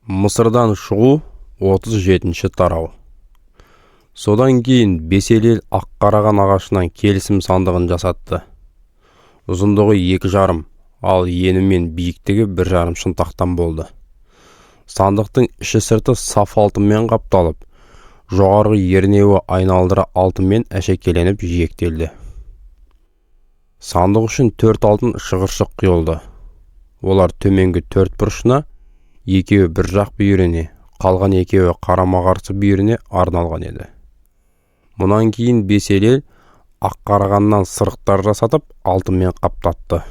Мысырдан шығу 37-ші тарау. Содан кейін Беселел аққараған ағашынан келісім сандығын жасатты. Ұзындығы 2,5, ал ені мен биіктігі 1,5 шынтақтан болды. Сандықтың іші сырты саф алтынмен қапталып, жоғарғы ернеуі айналдыра алтынмен әшекеленіп жиектелді. Сандық үшін 4 алтын шығыршық құйылды. Олар төменгі 4 бұрышына, екеуі бір жақ бүйіріне, қалған екеуі қарама-қарсы бүйіріне арналған еді. Мұнан кейін Беселел аққарағаннан сырықтар жасатып, алтынмен қаптатты.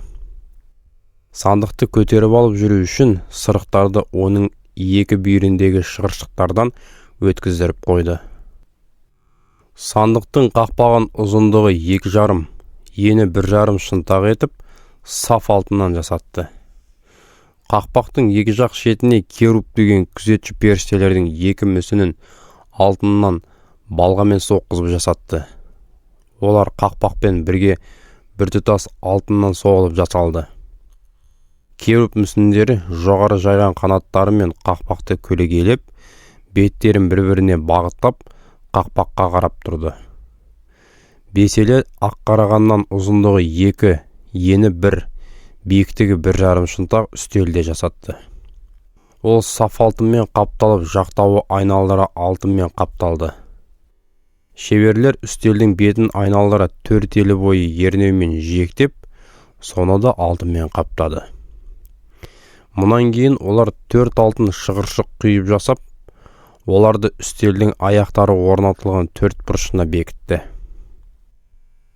Сандықты көтеріп алып жүру үшін сырықтарды оның екі бүйіріндегі шығыршықтардан өткіздіріп қойды. Сандықтың қақпағын ұзындығы 2,5, ені 1,5 шынтақ етіп, саф алтыннан жасатты. Қақпақтың екі жақ шетіне керуб деген күзетші періштелердің екі мүсінін алтыннан балғамен соққызып жасатты. Олар қақпақпен бірге біртұтас алтыннан соғылып жасалды. Керуб мүсіндері жоғары жайған қанаттарымен қақпақты көлегейлеп, беттерін бір-біріне бағыттап, қақпаққа қарап тұрды. Беселел аққарағаннан ұзындығы 2, ені 1, биіктігі 1,5 шынтақ үстелде жасатты. Ол саф алтынмен қапталып, жақтауы айналдыра алтынмен қапталды. Шеберлер үстелдің бетін айналдыра 4 елі бойы ернеумен жиектеп, соны да алтынмен қаптады. Мұнан кейін олар 4 алтын шығыршық құйып жасап, оларды үстелдің аяқтары орнатылған 4 бұрышына бекітті.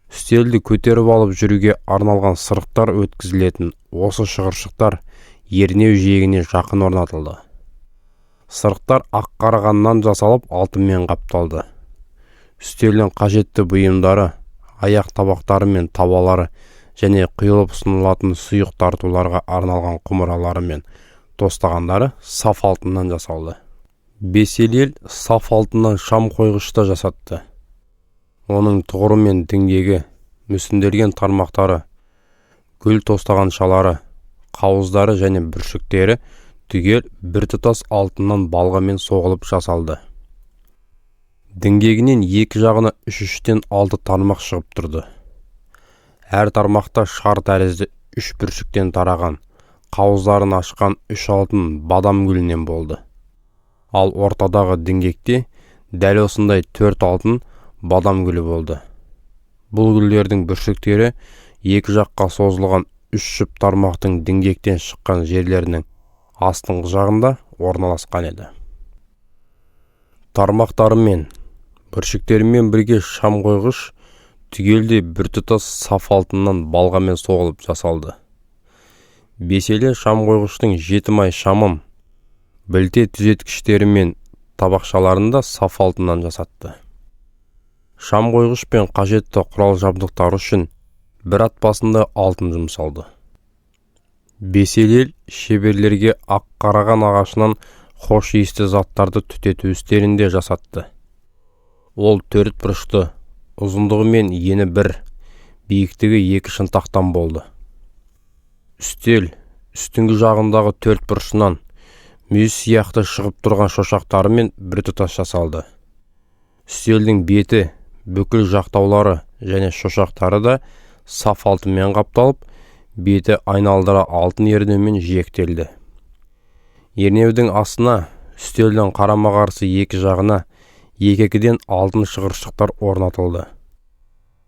Үстелді көтеріп алып жүруге арналған сырықтар өткізілетін осы шығыршықтар ернеу жиегіне жақын орнатылды. Сырықтар аққарағаннан жасалып алтынмен қапталды. Үстелдің қажетті бұйымдары, аяқ табақтары мен табалары және құйылып ұсынылатын сұйық тартуларға арналған құмыралары мен тостағандары саф алтыннан жасалды. Беселел саф алтыннан шам қойғышта жасатты. Оның тұғыры мен діңгегі, мүсінделген тармақтары, гүл тостағаншалары, қауыздары және бүршіктері түгел біртұтас алтыннан балғамен соғылып жасалды. Діңгегінен екі жағына 3-3-тен 6 тармақ шығып тұрды. Әр тармақта шар тәрізді 3 бүршіктен тараған, қауыздарын ашқан 3 алтын бадам гүлінен болды. Ал ортадағы діңгекте дәл осындай 4 алтын бадам гүлі болды. Бұл гүлдердің бүршіктері екі жаққа созылған 3 жұп тармақтың діңгектен шыққан жерлерінің астыңғы жағында орналасқан еді. Тармақтарымен, бүршіктерімен бірге шам қойғыш түгелде біртұтас саф алтыннан балғамен соғылып жасалды. Беселел шам қойғыштың 7 май шамын, білте түзеткіштері мен табақшаларында саф алтыннан жасатты. Шам қойғыш пен қажетті құрал жабдықтар үшін бір ат басында алтын жұмсалды. Беселел шеберлерге аққараған ағашынан хош иісті заттарды түтету үстерінде жасатты. Ол 4 бұрышты, ұзындығы мен ені 1, биіктігі 2 шынтақтан болды. Үстел үстіңгі жағындағы 4 бұрышынан мүйіз сияқты шығып тұрған шошақтарымен біртұтас жасалды. Үстелдің беті, бүкіл жақтаулары және шошақтары да саф алтынмен қапталып, беті айналдыра алтын ернеумен жиектелді. Ернеудің астына, үстелдің қарама-қарсы екі жағына 2-2-ден алтын шығыршықтар орнатылды.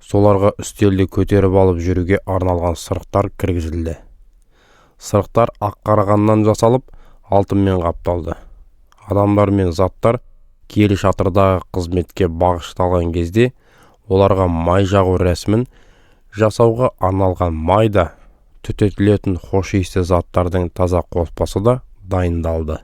Соларға үстелді көтеріп алып жүруге арналған сырықтар кіргізілді. Сырықтар аққарағаннан жасалып, алтынмен қапталды. Адамдар мен заттар киелі шатырдағы қызметке бағышталған кезде оларға май жағу рәсімін жасауға арналған майда түтетілетін хош иісті заттардың таза қоспасы да дайындалды.